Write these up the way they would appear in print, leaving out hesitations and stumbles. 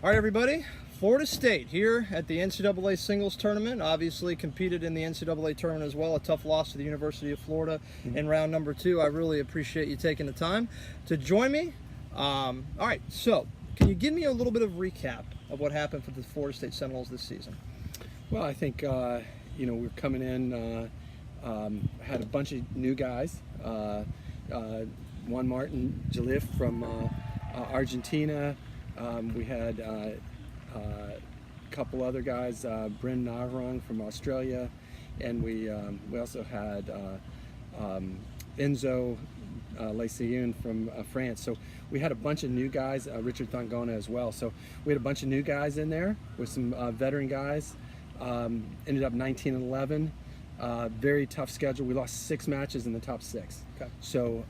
All right, everybody. Florida State here at the NCAA singles tournament. Obviously competed in the NCAA tournament as well. A tough loss to the University of Florida in round number 2. I really appreciate you taking the time to join me. All right, so can you give me a little bit of recap of what happened for the Florida State Seminoles this season? Well, I think we're coming in, had a bunch of new guys. Juan Martin Jalif from Argentina. We had a couple other guys, Bryn Nahrung from Australia, and we also had Enzo Leseun from France. So we had a bunch of new guys, Richard Thangona as well. So we had a bunch of new guys in there with some veteran guys. Ended up 19-11. Very tough schedule. We lost 6 matches in the top 6. Okay. So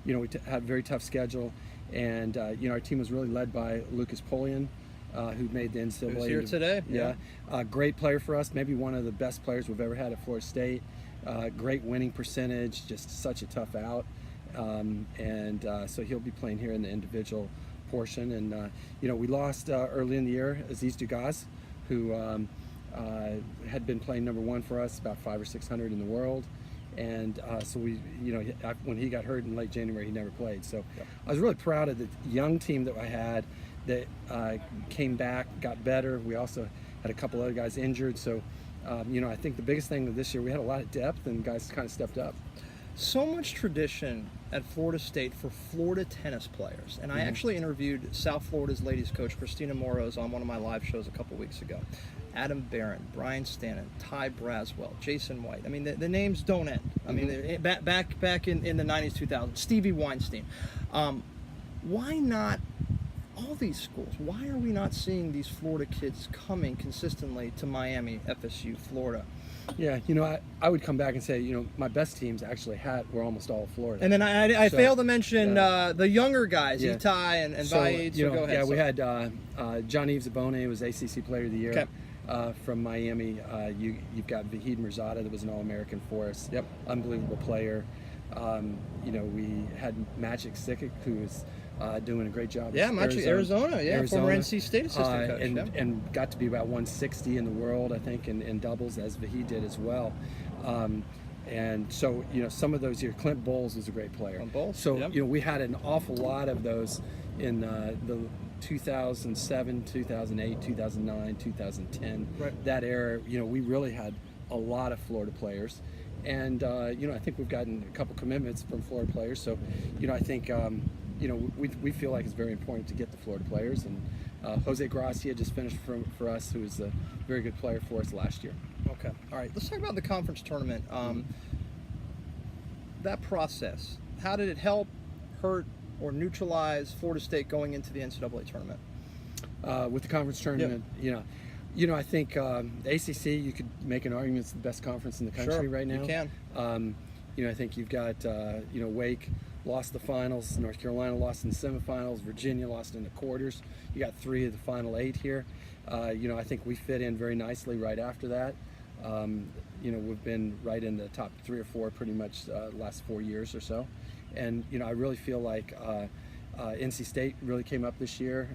we had a very tough schedule, and our team was really led by Lucas Polian, who made the NCAA. Who's here today? Yeah. Great player for us. Maybe one of the best players we've ever had at Florida State. Great winning percentage. Just such a tough out. So he'll be playing here in the individual portion. And we lost early in the year Aziz Dugas, who had been playing number 1 for us, about 500 or 600 in the world. And so we, when he got hurt in late January, he never played. So I was really proud of the young team that I had that came back, got better. We also had a couple other guys injured. So, I think the biggest thing this year, we had a lot of depth and guys kind of stepped up. So much tradition at Florida State for Florida tennis players. And I actually interviewed South Florida's ladies coach, Christina Moros, on one of my live shows a couple weeks ago. Adam Barron, Brian Stanton, Ty Braswell, Jason White. I mean, the names don't end. I mean, back in the 90s, 2000s, Stevie Weinstein. Why not all these schools? Why are we not seeing these Florida kids coming consistently to Miami, FSU, Florida? Yeah, I would come back and say, my best teams actually were almost all Florida. And then I failed to mention the younger guys, Itai and Vaid. So go ahead. Yeah, we had John Yves Abone was ACC Player of the Year. Okay. From Miami. You've got Vahid Mirzada that was an All-American for us. Yep. Unbelievable player. We had Magic Sikic, who was doing a great job. Yeah, Magic Arizona. Yeah, former NC State assistant coach. And got to be about 160 in the world, I think, in doubles, as Vahid did as well. And so, some of those years, Clint Bowles was a great player. So, we had an awful lot of those in the 2007, 2008, 2009, 2010, that era. We really had a lot of Florida players, and I think we've gotten a couple commitments from Florida players. So, I think we feel like it's very important to get the Florida players. And Jose Gracia just finished for us, who was a very good player for us last year. Okay, all right. Let's talk about the conference tournament. That process. How did it help, hurt, or neutralize Florida State going into the NCAA tournament? With the conference tournament, I think the ACC, you could make an argument it's the best conference in the country right now. You can. I think you've got, Wake lost the finals, North Carolina lost in the semifinals, Virginia lost in the quarters. You got 3 of the final 8 here. I think we fit in very nicely right after that. We've been right in the top 3 or 4 pretty much the last 4 years or so. And, I really feel like NC State really came up this year,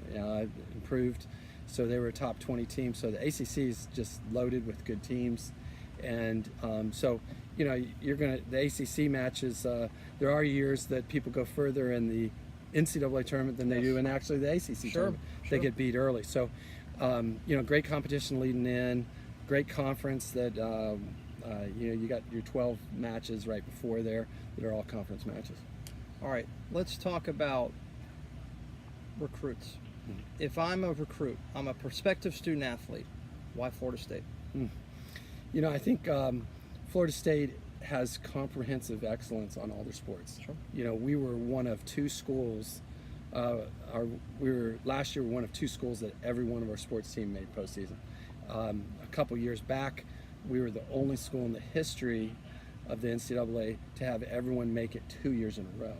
improved. So they were a top 20 team. So the ACC is just loaded with good teams. And the ACC matches, there are years that people go further in the NCAA tournament than they do in actually the ACC tournament. They get beat early. So, great competition leading in, great conference that, you got your 12 matches right before there that are all conference matches. All right, let's talk about recruits. If I'm a recruit, I'm a prospective student athlete, why Florida State? I think Florida State has comprehensive excellence on all their sports. We were one of 2 schools. Last year one of 2 schools that every one of our sports team made postseason. A couple years back, we were the only school in the history of the NCAA to have everyone make it 2 years in a row.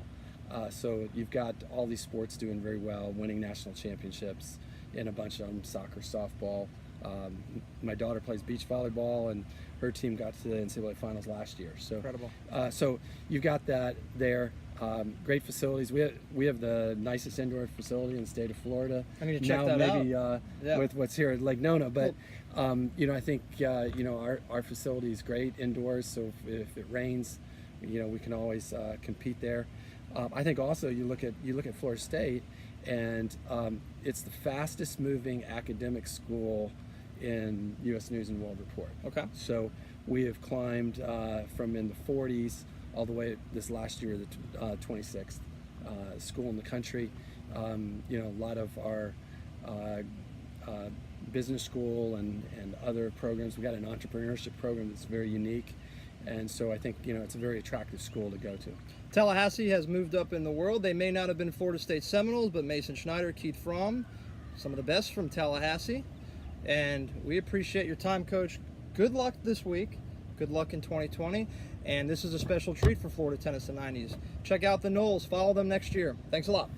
So you've got all these sports doing very well, winning national championships in a bunch of them, soccer, softball. My daughter plays beach volleyball, and her team got to the NCAA finals last year. So, incredible. So you've got that there. Great facilities. We have the nicest indoor facility in the state of Florida. I need to check now, that maybe out. Yeah. with what's here at Lake Nona, but I think our facility is great indoors. So if it rains, we can always compete there. I think also you look at Florida State, and it's the fastest moving academic school in U.S. News and World Report. Okay. So we have climbed from in the 40s all the way this last year, the 26th school in the country. A lot of our business school and other programs. We've got an entrepreneurship program that's very unique. And so I think, it's a very attractive school to go to. Tallahassee has moved up in the world. They may not have been Florida State Seminoles, but Mason Schneider, Keith Fromm, some of the best from Tallahassee. And we appreciate your time, Coach. Good luck this week. Good luck in 2020. And this is a special treat for Florida Tennis in the 90s. Check out the Noles. Follow them next year. Thanks a lot.